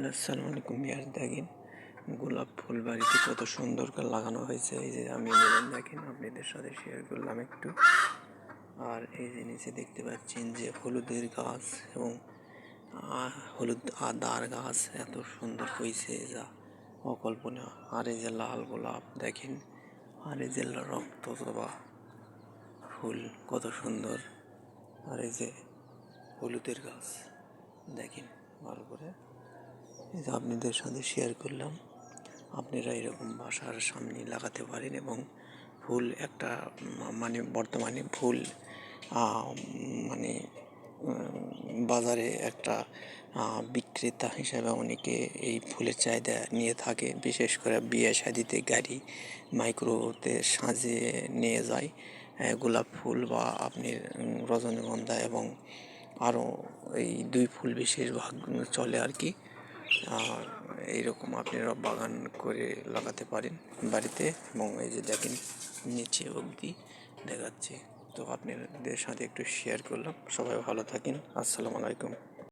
আসসালামু আলাইকুম ভিউয়ার্স, দেখেন গোলাপ ফুল বাড়িতে কত সুন্দর করে লাগানো হয়েছে। এই যে আমি দেখেন আপনাদের সাথে শেয়ার করলাম একটু। আর এই যে নিচে দেখতে পাচ্ছেন যে হলুদের গাছ এবং হলুদ আদার গাছ এত সুন্দর হয়েছে যা অকল্পনীয়। আর এই যে লাল গোলাপ দেখেন, আর এই যে রক্ত জবা ফুল কত সুন্দর। আর এই যে হলুদের গাছ দেখেন ভালো করে, এই যে আপনাদের সাথে শেয়ার করলাম। আপনারা এরকম বাসার সামনে লাগাতে পারেন এবং ফুল একটা মানে বর্তমানে ফুল মানে বাজারে একটা বিক্রেতা হিসাবে অনেকে এই ফুলের চাহিদা নিয়ে থাকে। বিশেষ করে বিয়ে শাদিতে গাড়ি মাইক্রোতে সাজিয়ে নিয়ে যায় গোলাপ ফুল বা আপনি রজনীগন্ধা এবং আরও এই দুই ফুল বিশেষভাগ চলে আর কি। আর এইরকম আপনারা বাগান করে লাগাতে পারেন বাড়িতে। এবং এই যে দেখেন নিচে অবধি দেখাচ্ছে। তো আপনাদের সাথে একটু শেয়ার করলাম। সবাই ভালো থাকেন। আসসালামু আলাইকুম।